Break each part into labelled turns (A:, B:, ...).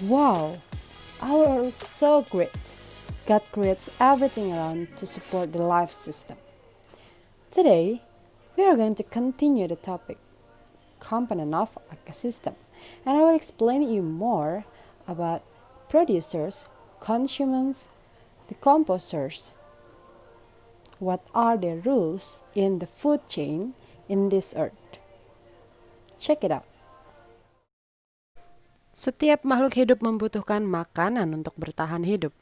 A: Wow, our Earth is so great. God creates everything around to support the life system. Today, we are going to continue the topic, component of ecosystem, and I will explain you more about producers, consumers, decomposers. What are the rules in the food chain in this earth? Check it out. Setiap makhluk hidup membutuhkan makanan untuk bertahan hidup.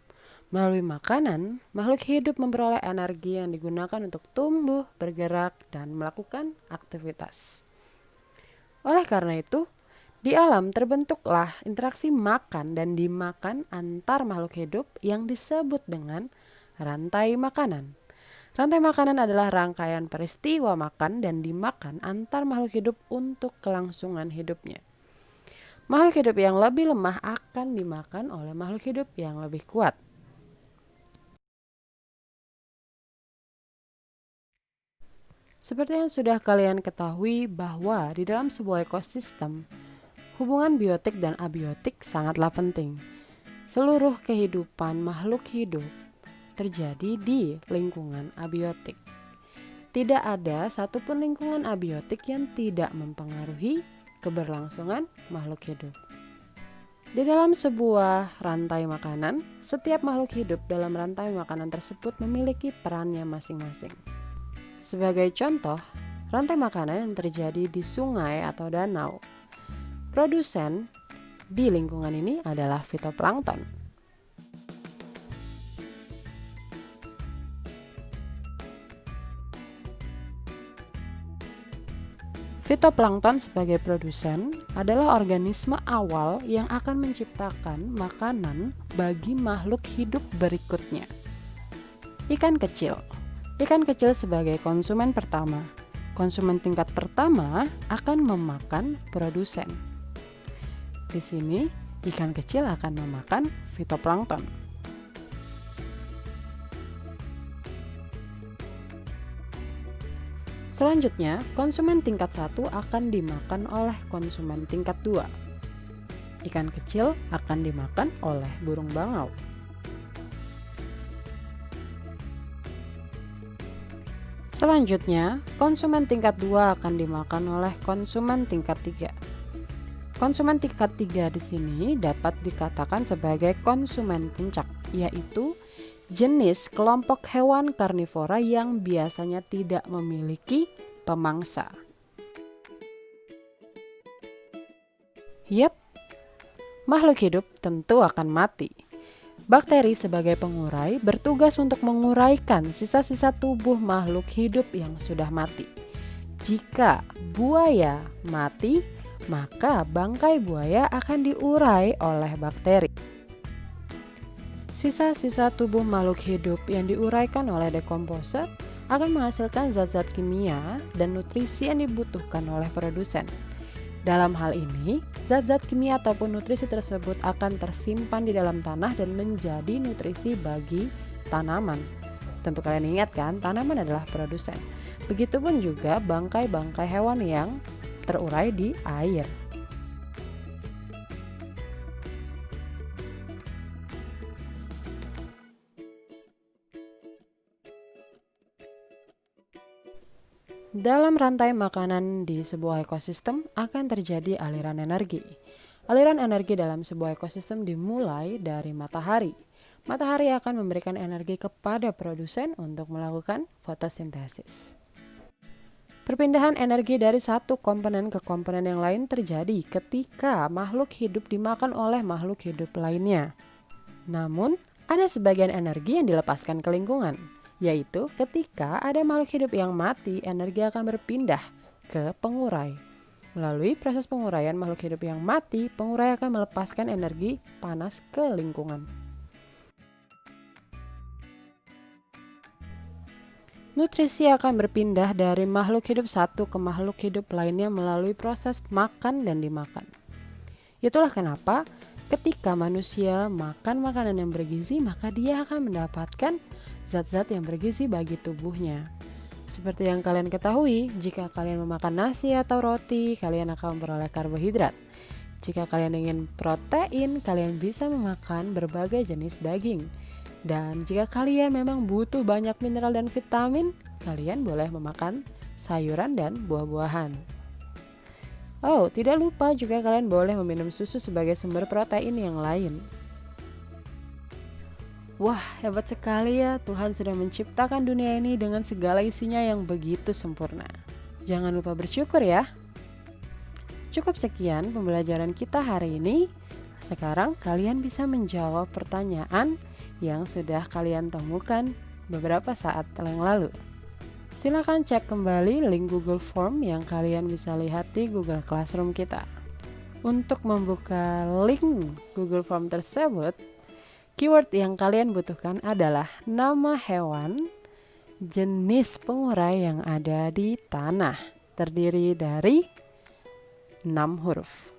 A: Melalui makanan, makhluk hidup memperoleh energi yang digunakan untuk tumbuh, bergerak, dan melakukan aktivitas. Oleh karena itu, di alam terbentuklah interaksi makan dan dimakan antar makhluk hidup yang disebut dengan rantai makanan. Rantai makanan adalah rangkaian peristiwa makan dan dimakan antar makhluk hidup untuk kelangsungan hidupnya. Makhluk hidup yang lebih lemah akan dimakan oleh makhluk hidup yang lebih kuat. Seperti yang sudah kalian ketahui bahwa di dalam sebuah ekosistem, hubungan biotik dan abiotik sangatlah penting. Seluruh kehidupan makhluk hidup terjadi di lingkungan abiotik. Tidak ada satupun lingkungan abiotik yang tidak mempengaruhi keberlangsungan makhluk hidup. Di dalam sebuah rantai makanan, setiap makhluk hidup dalam rantai makanan tersebut memiliki perannya masing-masing. Sebagai contoh, rantai makanan yang terjadi di sungai atau danau. Produsen di lingkungan ini adalah fitoplankton. Fitoplankton sebagai produsen adalah organisme awal yang akan menciptakan makanan bagi makhluk hidup berikutnya. Ikan kecil. Ikan kecil sebagai konsumen pertama. Konsumen tingkat pertama akan memakan produsen. Di sini, ikan kecil akan memakan fitoplankton. Selanjutnya, konsumen tingkat 1 akan dimakan oleh konsumen tingkat 2. Ikan kecil akan dimakan oleh burung bangau. Selanjutnya, konsumen tingkat 2 akan dimakan oleh konsumen tingkat 3. Konsumen tingkat 3 di sini dapat dikatakan sebagai konsumen puncak, yaitu jenis kelompok hewan karnivora yang biasanya tidak memiliki pemangsa. Makhluk hidup tentu akan mati. Bakteri sebagai pengurai bertugas untuk menguraikan sisa-sisa tubuh makhluk hidup yang sudah mati. Jika buaya mati, maka bangkai buaya akan diurai oleh bakteri. Sisa-sisa tubuh makhluk hidup yang diuraikan oleh dekomposer akan menghasilkan zat-zat kimia dan nutrisi yang dibutuhkan oleh produsen. Dalam hal ini, zat-zat kimia ataupun nutrisi tersebut akan tersimpan di dalam tanah dan menjadi nutrisi bagi tanaman. Tentu kalian ingat kan, tanaman adalah produsen. Begitupun juga bangkai-bangkai hewan yang terurai di air. Dalam rantai makanan di sebuah ekosistem akan terjadi aliran energi. Aliran energi dalam sebuah ekosistem dimulai dari matahari. Matahari akan memberikan energi kepada produsen untuk melakukan fotosintesis. Perpindahan energi dari satu komponen ke komponen yang lain terjadi ketika makhluk hidup dimakan oleh makhluk hidup lainnya. Namun, ada sebagian energi yang dilepaskan ke lingkungan, yaitu ketika ada makhluk hidup yang mati, energi akan berpindah ke pengurai. Melalui proses penguraian makhluk hidup yang mati, pengurai akan melepaskan energi panas ke lingkungan. Nutrisi akan berpindah dari makhluk hidup satu ke makhluk hidup lainnya melalui proses makan dan dimakan. Itulah kenapa ketika manusia makan makanan yang bergizi, maka dia akan mendapatkan zat-zat yang bergizi bagi tubuhnya. Seperti yang kalian ketahui, jika kalian memakan nasi atau roti, kalian akan memperoleh karbohidrat. Jika kalian ingin protein, kalian bisa memakan berbagai jenis daging. Dan jika kalian memang butuh banyak mineral dan vitamin, kalian boleh memakan sayuran dan buah-buahan. Oh, tidak lupa juga kalian boleh meminum susu sebagai sumber protein yang lain. Wah, hebat sekali ya, Tuhan sudah menciptakan dunia ini dengan segala isinya yang begitu sempurna. Jangan lupa bersyukur ya. Cukup sekian pembelajaran kita hari ini. Sekarang kalian bisa menjawab pertanyaan yang sudah kalian temukan beberapa saat yang lalu. Silakan cek kembali link Google Form yang kalian bisa lihat di Google Classroom kita. Untuk membuka link Google Form tersebut, keyword yang kalian butuhkan adalah nama hewan, jenis pengurai yang ada di tanah, terdiri dari 6 huruf.